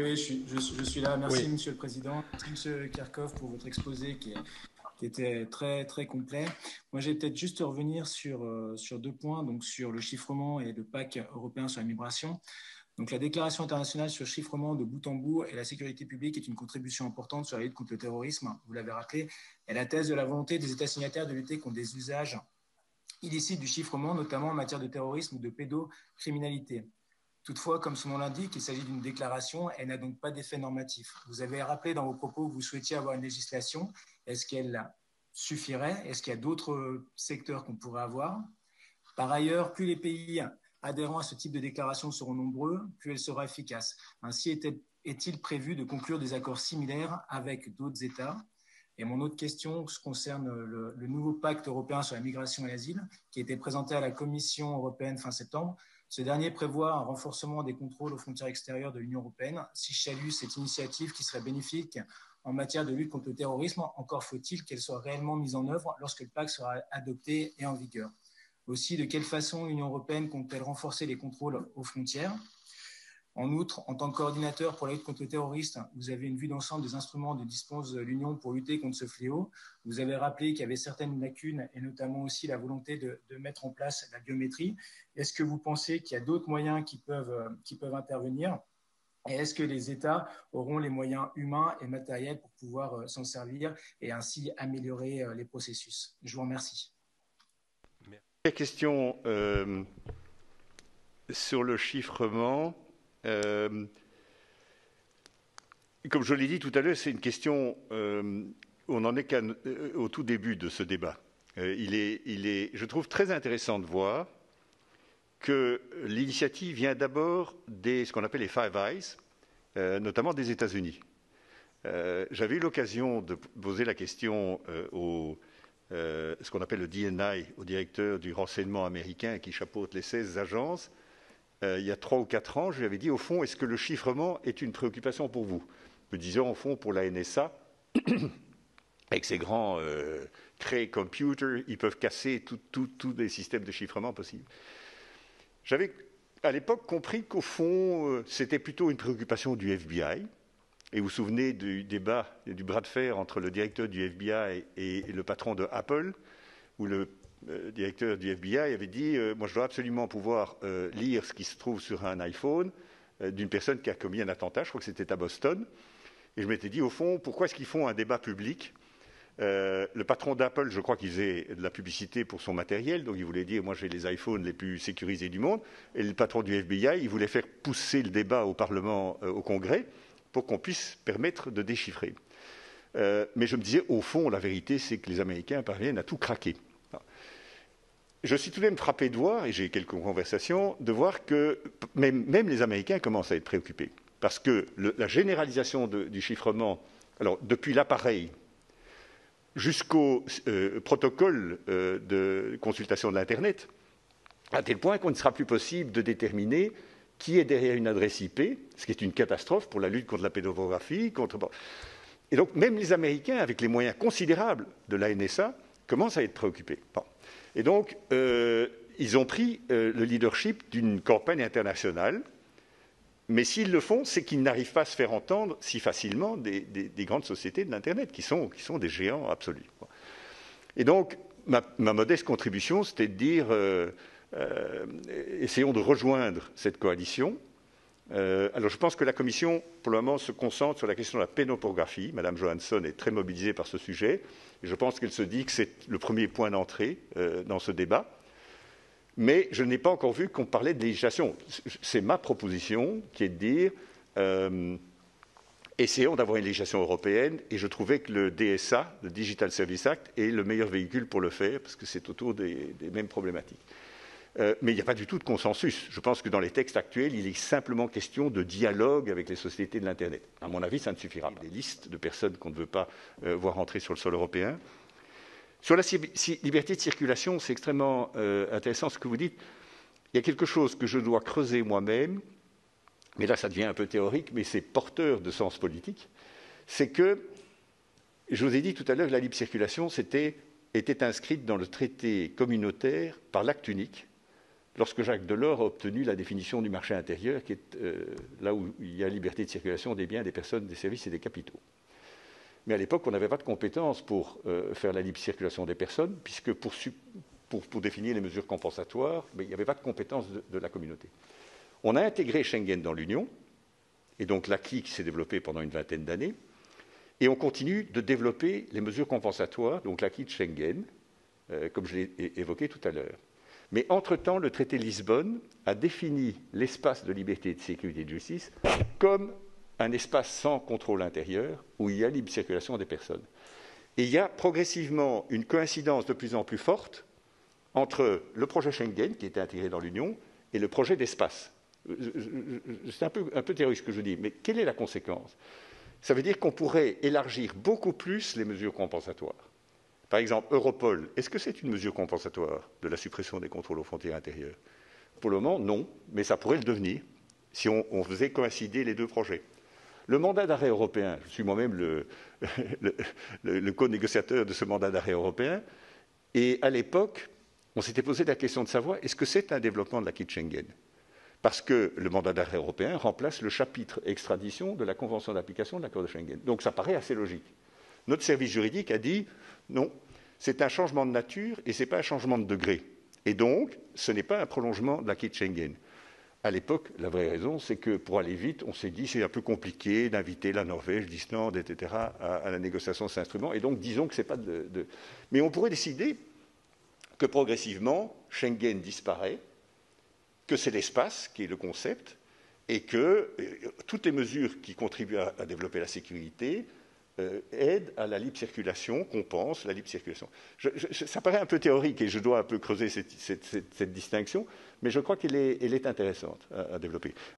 Oui, je suis là. Merci, Oui. Monsieur le Président. Merci, Monsieur Kerkhoff, pour votre exposé qui était très, très complet. Moi, j'ai peut-être juste revenir sur deux points, donc sur le chiffrement et le pacte européen sur la migration. Donc, la déclaration internationale sur le chiffrement de bout en bout et la sécurité publique est une contribution importante sur la lutte contre le terrorisme. Vous l'avez rappelé. Elle atteste de la volonté des États signataires de lutter contre des usages illicites du chiffrement, notamment en matière de terrorisme ou de pédocriminalité. Toutefois, comme son nom l'indique, il s'agit d'une déclaration, elle n'a donc pas d'effet normatif. Vous avez rappelé dans vos propos que vous souhaitiez avoir une législation. Est-ce qu'elle suffirait? Est-ce qu'il y a d'autres secteurs qu'on pourrait avoir? Par ailleurs, plus les pays adhérents à ce type de déclaration seront nombreux, plus elle sera efficace. Ainsi, est-il prévu de conclure des accords similaires avec d'autres États? Et mon autre question concerne le nouveau pacte européen sur la migration et l'asile qui a été présenté à la Commission européenne fin septembre. Ce dernier prévoit un renforcement des contrôles aux frontières extérieures de l'Union européenne. Si je salue cette initiative qui serait bénéfique en matière de lutte contre le terrorisme, encore faut-il qu'elle soit réellement mise en œuvre lorsque le pacte sera adopté et en vigueur. Aussi, de quelle façon l'Union européenne compte-t-elle renforcer les contrôles aux frontières? En outre, en tant que coordinateur pour la lutte contre le terrorisme, vous avez une vue d'ensemble des instruments de dispose de l'Union pour lutter contre ce fléau. Vous avez rappelé qu'il y avait certaines lacunes et notamment aussi la volonté de mettre en place la biométrie. Est-ce que vous pensez qu'il y a d'autres moyens qui peuvent intervenir? Et est-ce que les États auront les moyens humains et matériels pour pouvoir s'en servir et ainsi améliorer les processus? Je vous remercie. La question sur le chiffrement, comme je l'ai dit tout à l'heure, c'est une question, on n'en est qu'au tout début de ce débat. Je trouve très intéressant de voir que l'initiative vient d'abord de ce qu'on appelle les Five Eyes, notamment des États-Unis. J'avais eu l'occasion de poser la question ce qu'on appelle le DNI, au directeur du renseignement américain qui chapeaute les 16 agences. Il y a 3 ou 4 ans, je lui avais dit, au fond, est-ce que le chiffrement est une préoccupation pour vous? Me disant, au fond, pour la NSA, avec ces grands cray computers, ils peuvent casser tous les systèmes de chiffrement possibles. J'avais, à l'époque, compris qu'au fond, c'était plutôt une préoccupation du FBI. Et vous vous souvenez du débat, du bras de fer entre le directeur du FBI et le patron de Apple, où le directeur du FBI avait dit moi, je dois absolument pouvoir lire ce qui se trouve sur un iPhone d'une personne qui a commis un attentat, je crois que c'était à Boston. Et je m'étais dit, au fond, pourquoi est-ce qu'ils font un débat public? Le patron d'Apple, je crois qu'il faisait de la publicité pour son matériel, donc il voulait dire, moi j'ai les iPhones les plus sécurisés du monde. Et le patron du FBI, il voulait faire pousser le débat au Parlement, au Congrès, pour qu'on puisse permettre de déchiffrer. Mais je me disais, au fond, la vérité, c'est que les Américains parviennent à tout craquer. Je suis tout de même frappé de voir, et j'ai eu quelques conversations, de voir que même les Américains commencent à être préoccupés. Parce que la généralisation du chiffrement, alors depuis l'appareil jusqu'au protocole de consultation de l'Internet, à tel point qu'on ne sera plus possible de déterminer qui est derrière une adresse IP, ce qui est une catastrophe pour la lutte contre la pédopornographie. Et donc même les Américains, avec les moyens considérables de la NSA, commencent à être préoccupés. Bon. Et donc, ils ont pris le leadership d'une campagne internationale, mais s'ils le font, c'est qu'ils n'arrivent pas à se faire entendre si facilement des grandes sociétés de l'Internet, qui sont des géants absolus. Et donc, ma modeste contribution, c'était de dire, essayons de rejoindre cette coalition. Alors, je pense que la Commission, pour le moment, se concentre sur la question de la pédopornographie. Madame Johansson est très mobilisée par ce sujet. Et je pense qu'elle se dit que c'est le premier point d'entrée dans ce débat. Mais je n'ai pas encore vu qu'on parlait de législation. C'est ma proposition qui est de dire essayons d'avoir une législation européenne. Et je trouvais que le DSA, le Digital Service Act, est le meilleur véhicule pour le faire, parce que c'est autour des mêmes problématiques. Mais il n'y a pas du tout de consensus. Je pense que dans les textes actuels, il est simplement question de dialogue avec les sociétés de l'Internet. À mon avis, ça ne suffira pas. Des listes de personnes qu'on ne veut pas voir entrer sur le sol européen. Sur la liberté de circulation, c'est extrêmement intéressant ce que vous dites. Il y a quelque chose que je dois creuser moi-même, mais là ça devient un peu théorique, mais c'est porteur de sens politique. C'est que, je vous ai dit tout à l'heure que la libre circulation était inscrite dans le traité communautaire par l'acte unique, lorsque Jacques Delors a obtenu la définition du marché intérieur, qui est là où il y a liberté de circulation des biens, des personnes, des services et des capitaux. Mais à l'époque, on n'avait pas de compétences pour faire la libre circulation des personnes, puisque pour définir les mesures compensatoires, il n'y avait pas de compétences de la communauté. On a intégré Schengen dans l'Union, et donc l'acquis qui s'est développé pendant une vingtaine d'années, et on continue de développer les mesures compensatoires, donc l'acquis de Schengen, comme je l'ai évoqué tout à l'heure. Mais entre-temps, le traité de Lisbonne a défini l'espace de liberté, de sécurité et de justice comme un espace sans contrôle intérieur où il y a libre circulation des personnes. Et il y a progressivement une coïncidence de plus en plus forte entre le projet Schengen, qui était intégré dans l'Union, et le projet d'espace. C'est un peu théorique ce que je dis, mais quelle est la conséquence? Ça veut dire qu'on pourrait élargir beaucoup plus les mesures compensatoires. Par exemple, Europol, est-ce que c'est une mesure compensatoire de la suppression des contrôles aux frontières intérieures? Pour le moment, non, mais ça pourrait le devenir si on faisait coïncider les deux projets. Le mandat d'arrêt européen, je suis moi-même le co-négociateur de ce mandat d'arrêt européen, et à l'époque, on s'était posé la question de savoir est-ce que c'est un développement de l'acquis de Schengen? Parce que le mandat d'arrêt européen remplace le chapitre extradition de la Convention d'application de l'accord de Schengen. Donc ça paraît assez logique. Notre service juridique a dit non, c'est un changement de nature et ce n'est pas un changement de degré. Et donc, ce n'est pas un prolongement de l'acquis de Schengen. À l'époque, la vraie raison, c'est que pour aller vite, on s'est dit c'est un peu compliqué d'inviter la Norvège, l'Islande, etc. à la négociation de cet instrument. Et donc, disons que ce n'est pas de... Mais on pourrait décider que progressivement, Schengen disparaît, que c'est l'espace qui est le concept, et que toutes les mesures qui contribuent à développer la sécurité aident à la libre circulation, compensent la libre circulation. Ça paraît un peu théorique et je dois un peu creuser cette distinction, mais je crois qu'elle est intéressante à développer.